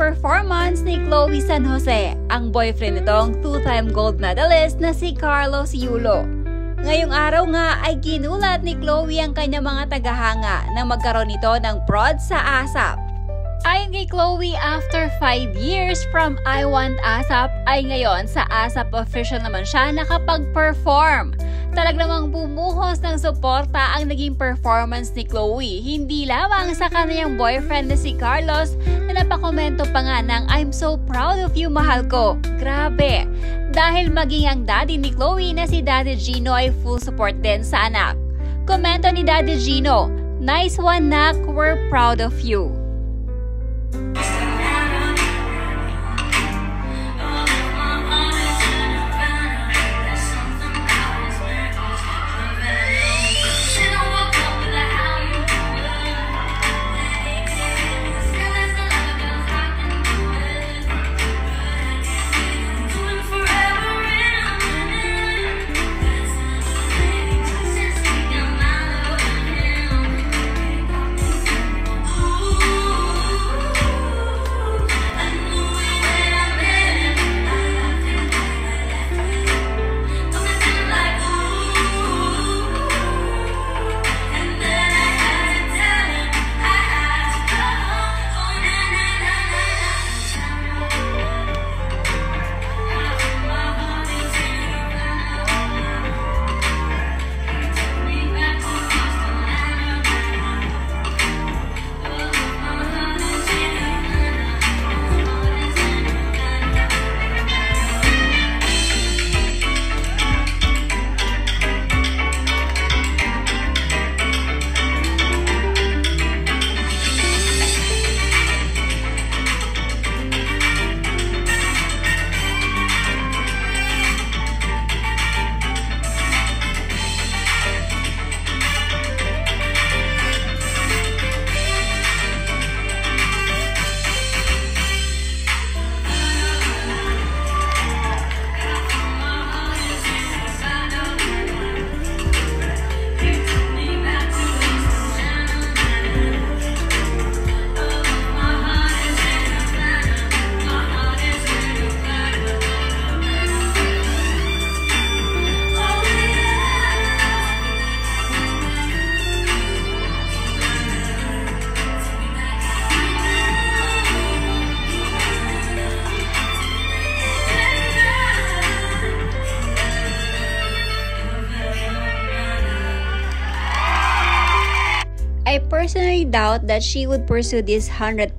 performance ni Chloe San Jose, ang boyfriend nitong two-time gold medalist na si Carlos Yulo. Ngayong araw nga ay ginulat ni Chloe ang kanyang mga tagahanga na magkaroon nito ng prod sa ASAP. Ayon kay Chloe, after 5 years from I Want ASAP ay ngayon sa ASAP official naman siya nakapag-perform. Talag namang bumuhos ng suporta ang naging performance ni Chloe, hindi lamang sa kanyang boyfriend na si Carlos na napakomento pa nga ng I'm so proud of you, mahal ko. Grabe! Dahil maging ang daddy ni Chloe na si Daddy Gino ay full support din sa anak. Komento ni Daddy Gino, nice one nak, we're proud of you. I personally doubt that she would pursue this 100%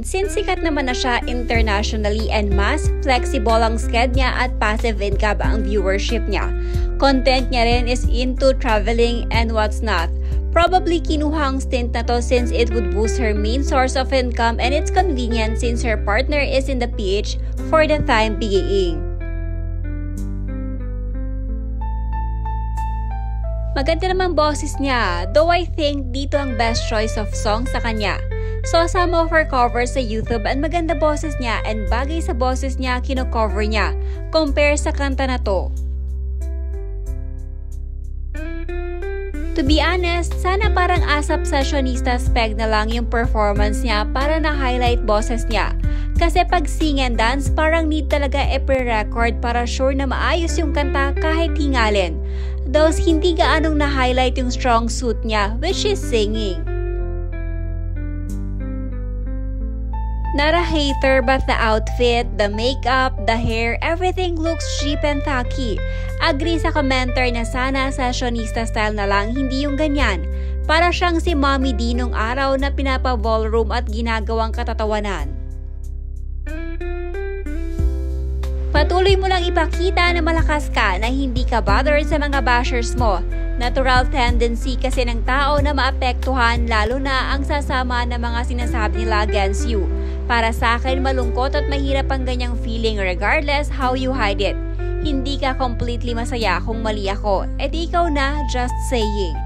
since sikat naman na siya internationally and mas flexible ang sked niya at passive income ang viewership niya. Content niya rin is into traveling and what's not. Probably kinuha ang stint na to since it would boost her main source of income and it's convenient since her partner is in the PH for the time being. Maganda naman boses niya, though I think dito ang best choice of song sa kanya. So some of her covers sa YouTube and maganda boses niya and bagay sa boses niya kino-cover niya, compare sa kanta na to. To be honest, sana parang ASAP Sessionista spec na lang yung performance niya para na-highlight boses niya. Kasi pag sing and dance, parang need talaga e-pre-record para sure na maayos yung kanta kahit hingalin. Thus, hindi gaanong na-highlight yung strong suit niya, which is singing. Not a hater but the outfit, the makeup, the hair, everything looks cheap and tacky. Agree sa commenter na sana Sessionista style na lang, hindi yung ganyan. Para siyang si Mommy D nung araw na pinapa-ballroom at ginagawang katatawanan. Patuloy mo lang ipakita na malakas ka, na hindi ka bothered sa mga bashers mo. Natural tendency kasi ng tao na maapektuhan lalo na ang sasama ng mga sinasabi nila against you. Para sa akin, malungkot at mahirap ang ganyang feeling regardless how you hide it. Hindi ka completely masaya kung mali ako. E di ikaw na, just saying.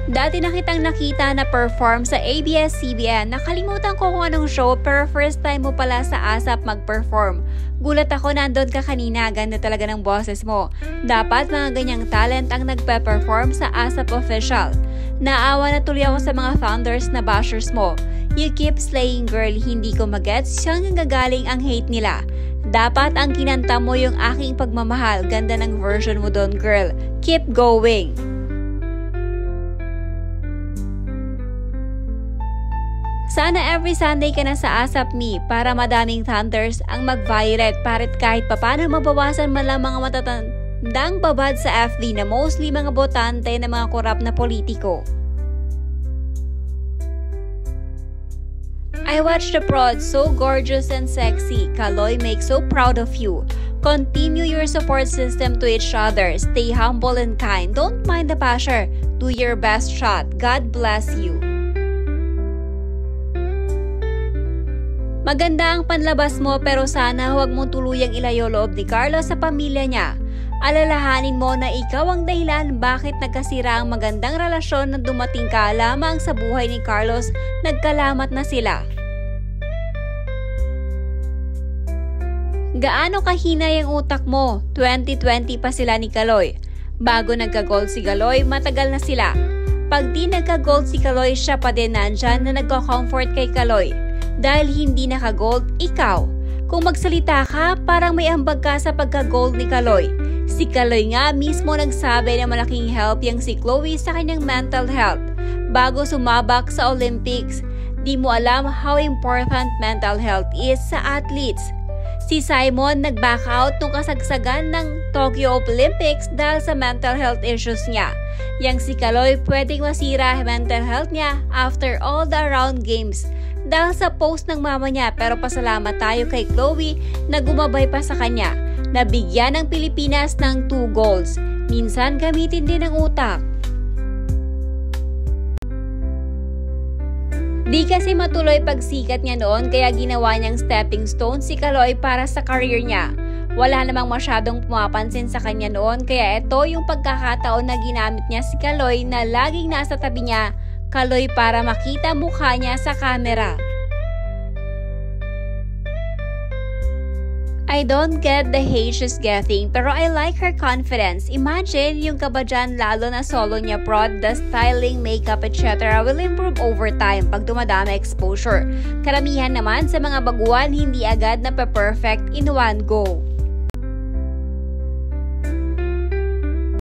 Dati na kitang nakita na perform sa ABS-CBN. Nakalimutan ko kung anong show pero first time mo pala sa ASAP mag-perform. Gulat ako, nandun ka kanina, ganda talaga ng boses mo. Dapat mga ganyang talent ang nagpe-perform sa ASAP Official. Naawa na tuloy ako sa mga founders na bashers mo. You keep slaying girl, hindi ko magets siyang gagaling ang hate nila. Dapat ang kinanta mo yung aking pagmamahal, ganda ng version mo doon girl. Keep going! Sana every Sunday ka na sa ASAP Me para madaming thunders ang mag-violate para kahit papano mabawasan man lang mga matatandang babad sa FB na mostly mga botante na mga korap na politiko. I watched the prod, so gorgeous and sexy. Kaloy makes so proud of you. Continue your support system to each other. Stay humble and kind. Don't mind the basher. Do your best shot. God bless you. Maganda ang panlabas mo pero sana huwag mong tuluyang ilayo loob ni Carlos sa pamilya niya. Alalahanin mo na ikaw ang dahilan bakit nagkasira ang magandang relasyon na dumating ka lamang sa buhay ni Carlos, nagkalamat na sila. Gaano kahina yung utak mo? 2020 pa sila ni Kaloy. Bago nagka-gold si Kaloy, matagal na sila. Pag di nagka-gold si Kaloy, siya pa din nandyan na nagko-comfort kay Kaloy. Dahil hindi naka-gold, ikaw. Kung magsalita ka, parang may ambag ka sa pagka-gold ni Kaloy. Si Kaloy nga mismo nagsabi na malaking help yung si Chloe sa kanyang mental health. Bago sumabak sa Olympics, di mo alam how important mental health is sa athletes. Si Simon nag-back out nung kasagsagan ng Tokyo Olympics dahil sa mental health issues niya. Yang si Kaloy pwedeng masira mental health niya after all the around games dahil sa post ng mama niya, pero pasalamat tayo kay Chloe na gumabay pa sa kanya. Nabigyan ng Pilipinas ng 2 goals. Minsan gamitin din ang utak. Di kasi matuloy pagsikat niya noon kaya ginawa niyang stepping stone si Kaloy para sa career niya. Wala namang masyadong pumapansin sa kanya noon kaya ito yung pagkakataon na ginamit niya si Kaloy na laging nasa tabi niya, Kaloy, para makita mukha niya sa camera. I don't get the hate she's getting pero I like her confidence. Imagine yung kabadyan lalo na solo niya prod, the styling, makeup, etc. will improve over time pag dumadami exposure. Karamihan naman sa mga baguhan hindi agad na pa-perfect in one go.